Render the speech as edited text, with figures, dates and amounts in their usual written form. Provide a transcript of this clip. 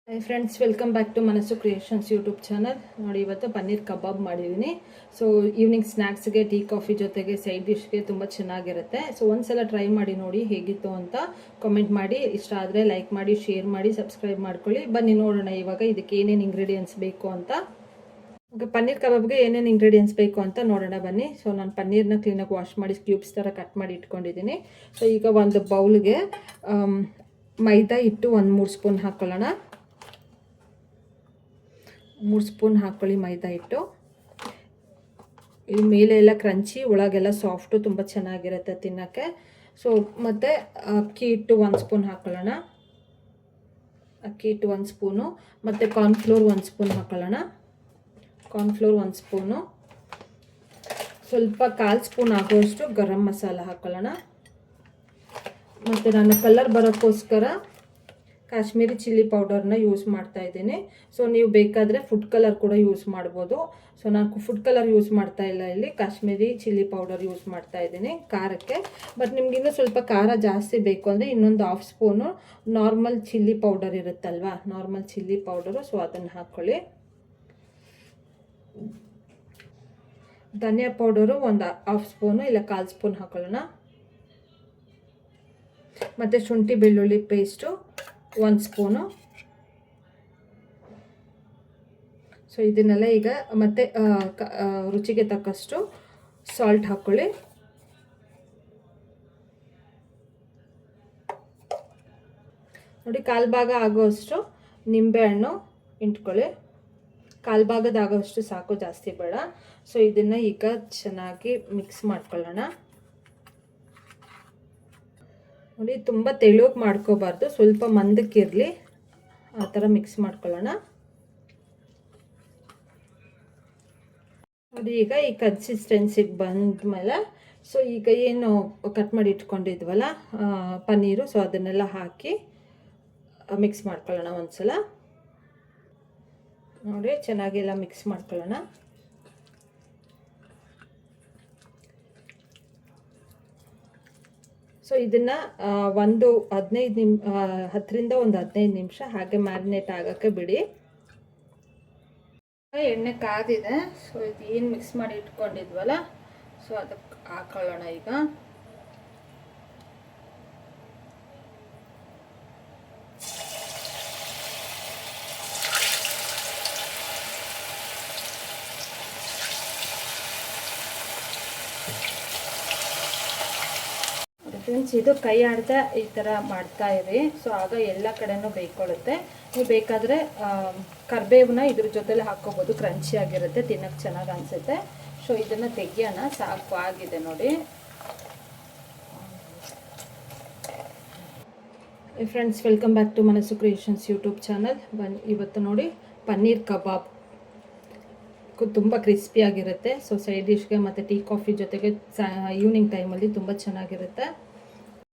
Hi friends, welcome back to Manassu creations YouTube channel. ನೋಡಿ, ಇವತ್ತು paneer kebab ಮಾಡಿದ್ದೀನಿ. ಸೊ ಈವ್ನಿಂಗ್ ಸ್ನ್ಯಾಕ್ಸ್ಗೆ, ಟೀ ಕಾಫಿ ಜೊತೆಗೆ ಸೈಡ್ ಡಿಶ್ಗೆ ತುಂಬ ಚೆನ್ನಾಗಿರುತ್ತೆ. ಸೊ ಒಂದ್ಸಲ ಟ್ರೈ ಮಾಡಿ ನೋಡಿ ಹೇಗಿತ್ತು ಅಂತ ಕಾಮೆಂಟ್ ಮಾಡಿ. ಇಷ್ಟ ಆದರೆ ಲೈಕ್ ಮಾಡಿ, ಶೇರ್ ಮಾಡಿ, ಸಬ್ಸ್ಕ್ರೈಬ್ ಮಾಡ್ಕೊಳ್ಳಿ. ಬನ್ನಿ ನೋಡೋಣ ಇವಾಗ ಇದಕ್ಕೆ ಏನೇನು ಇಂಗ್ರೀಡಿಯೆಂಟ್ಸ್ ಬೇಕು ಅಂತ. ಓಕೆ, ಪನ್ನೀರ್ ಕಬಾಬ್ಗೆ ಏನೇನು ಇಂಗ್ರೀಡಿಯೆಂಟ್ಸ್ ಬೇಕು ಅಂತ ನೋಡೋಣ ಬನ್ನಿ. ಸೊ ನಾನು ಪನ್ನೀರ್ನ ಕ್ಲೀನಾಗಿ ವಾಶ್ ಮಾಡಿ ಕ್ಯೂಬ್ಸ್ ಥರ ಕಟ್ ಮಾಡಿ ಇಟ್ಕೊಂಡಿದ್ದೀನಿ. ಸೊ ಈಗ ಒಂದು ಬೌಲ್ಗೆ ಮೈದಾ ಹಿಟ್ಟು 1-3 ಸ್ಪೂನ್ ಹಾಕ್ಕೊಳ್ಳೋಣ. 3 ಸ್ಪೂನ್ ಹಾಕ್ಕೊಳ್ಳಿ ಮೈದಾ ಹಿಟ್ಟು. ಇದು ಮೇಲೆ ಎಲ್ಲ ಕ್ರಂಚಿ, ಒಳಗೆಲ್ಲ ಸಾಫ್ಟು, ತುಂಬ ಚೆನ್ನಾಗಿರುತ್ತೆ ತಿನ್ನೋಕ್ಕೆ. ಸೊ ಮತ್ತು ಅಕ್ಕಿ ಹಿಟ್ಟು 1 ಸ್ಪೂನ್ ಹಾಕ್ಕೊಳ್ಳೋಣ. ಅಕ್ಕಿ ಹಿಟ್ಟು 1 ಸ್ಪೂನು, ಮತ್ತು ಕಾರ್ನ್ಫ್ಲೋರ್ 1 ಸ್ಪೂನ್ ಹಾಕ್ಕೊಳ್ಳೋಣ. ಕಾರ್ನ್ಫ್ಲೋರ್ 1 ಸ್ಪೂನು, ಸ್ವಲ್ಪ 1/4 ಸ್ಪೂನ್ ಆಗುವಷ್ಟು ಗರಂ ಮಸಾಲ ಹಾಕ್ಕೊಳ್ಳೋಣ. ಮತ್ತು ನಾನು ಕಲರ್ ಬರೋಕ್ಕೋಸ್ಕರ ಕಾಶ್ಮೀರಿ ಚಿಲ್ಲಿ ಪೌಡರ್ನ ಯೂಸ್ ಮಾಡ್ತಾ ಇದ್ದೀನಿ. ಸೊ ನೀವು ಬೇಕಾದರೆ ಫುಡ್ ಕಲರ್ ಕೂಡ ಯೂಸ್ ಮಾಡ್ಬೋದು. ಸೊ ನಾನು ಫುಡ್ ಕಲರ್ ಯೂಸ್ ಮಾಡ್ತಾ ಇಲ್ಲ, ಇಲ್ಲಿ ಕಾಶ್ಮೀರಿ ಚಿಲ್ಲಿ ಪೌಡರ್ ಯೂಸ್ ಮಾಡ್ತಾ ಇದ್ದೀನಿ ಖಾರಕ್ಕೆ. ಬಟ್ ನಿಮ್ಗೆ ಇನ್ನೂ ಸ್ವಲ್ಪ ಖಾರ ಜಾಸ್ತಿ ಬೇಕು ಅಂದರೆ ಇನ್ನೊಂದು 1/2 ಸ್ಪೂನು ನಾರ್ಮಲ್ ಚಿಲ್ಲಿ ಪೌಡರ್ ಇರುತ್ತಲ್ವ, ನಾರ್ಮಲ್ ಚಿಲ್ಲಿ ಪೌಡರು, ಸೊ ಅದನ್ನು ಹಾಕ್ಕೊಳ್ಳಿ. ಧನಿಯಾ ಪೌಡರು ಒಂದು 1/2 ಸ್ಪೂನು ಇಲ್ಲ 1/4 ಸ್ಪೂನ್ ಹಾಕೊಳ್ಳೋಣ. ಮತ್ತು ಶುಂಠಿ ಬೆಳ್ಳುಳ್ಳಿ ಪೇಸ್ಟು 1 ಸ್ಪೂನು. ಸೊ ಇದನ್ನೆಲ್ಲ ಈಗ ಮತ್ತೆ ರುಚಿಗೆ ತಕ್ಕಷ್ಟು ಸಾಲ್ಟ್ ಹಾಕ್ಕೊಳ್ಳಿ. ನೋಡಿ, 1/4 ಭಾಗ ಆಗೋಷ್ಟು ನಿಂಬೆಹಣ್ಣು ಇಂಟ್ಕೊಳ್ಳಿ. 1/4 ಭಾಗದಾಗೋಷ್ಟು ಸಾಕು, ಜಾಸ್ತಿ ಬೇಡ. ಸೊ ಇದನ್ನು ಈಗ ಚೆನ್ನಾಗಿ ಮಿಕ್ಸ್ ಮಾಡ್ಕೊಳ್ಳೋಣ. ನೋಡಿ, ತುಂಬ ತೆಳುವಾಗಿ ಮಾಡ್ಕೋಬಾರ್ದು, ಸ್ವಲ್ಪ ಮಂದಕ್ಕಿರಲಿ, ಆ ಥರ ಮಿಕ್ಸ್ ಮಾಡ್ಕೊಳ್ಳೋಣ. ನೋಡಿ, ಈಗ ಈ ಕನ್ಸಿಸ್ಟೆನ್ಸಿಗೆ ಬಂದಮೇಲೆ ಸೊ ಈಗ ಏನು ಕಟ್ ಮಾಡಿ ಇಟ್ಕೊಂಡಿದ್ವಲ್ಲ ಪನ್ನೀರು, ಸೊ ಅದನ್ನೆಲ್ಲ ಹಾಕಿ ಮಿಕ್ಸ್ ಮಾಡ್ಕೊಳ್ಳೋಣ ಒಂದ್ಸಲ. ನೋಡಿ, ಚೆನ್ನಾಗೆಲ್ಲ ಮಿಕ್ಸ್ ಮಾಡ್ಕೊಳ್ಳೋಣ. ಸೊ ಇದನ್ನು 10ರಿಂದ 15 ನಿಮಿಷ ಹಾಗೆ ಮ್ಯಾರಿನೇಟ್ ಆಗೋಕ್ಕೆ ಬಿಡಿ. ಎಣ್ಣೆ ಕಾದಿದೆ. ಸೊ ಇದು ಏನು ಮಿಕ್ಸ್ ಮಾಡಿ ಇಟ್ಕೊಂಡಿದ್ವಲ್ಲ, ಸೊ ಅದಕ್ಕೆ ಹಾಕೊಳ್ಳೋಣ ಈಗ. ಫ್ರೆಂಡ್ಸ್, ಇದು ಕೈ ಆಡ್ತಾ ಈ ಥರ ಮಾಡ್ತಾ ಇರಿ. ಸೊ ಆಗ ಎಲ್ಲ ಕಡೆನೂ ಬೇಯ್ಕೊಳ್ಳುತ್ತೆ. ನೀವು ಬೇಕಾದರೆ ಕರಿಬೇವನ್ನ ಇದ್ರ ಜೊತೆಲೆ ಹಾಕ್ಕೋಬೋದು, ಕ್ರಂಚಿ ಆಗಿರುತ್ತೆ, ತಿನ್ನೋಕ್ಕೆ ಚೆನ್ನಾಗಿ ಅನಿಸುತ್ತೆ. ಸೊ ಇದನ್ನು ತೆಗಿಯೋಣ, ಸಾಕು ಆಗಿದೆ ನೋಡಿ. Friends, welcome back to Manassu creations YouTube channel. ಇವತ್ತು ನೋಡಿ ಪನ್ನೀರ್ ಕಬಾಬ್ ತುಂಬ ಕ್ರಿಸ್ಪಿಯಾಗಿರುತ್ತೆ. ಸೊ ಸೈಡ್ ಡಿಶ್ಗೆ ಮತ್ತು ಟೀ ಕಾಫಿ ಜೊತೆಗೆ ಈವ್ನಿಂಗ್ ಟೈಮಲ್ಲಿ ತುಂಬ ಚೆನ್ನಾಗಿರುತ್ತೆ.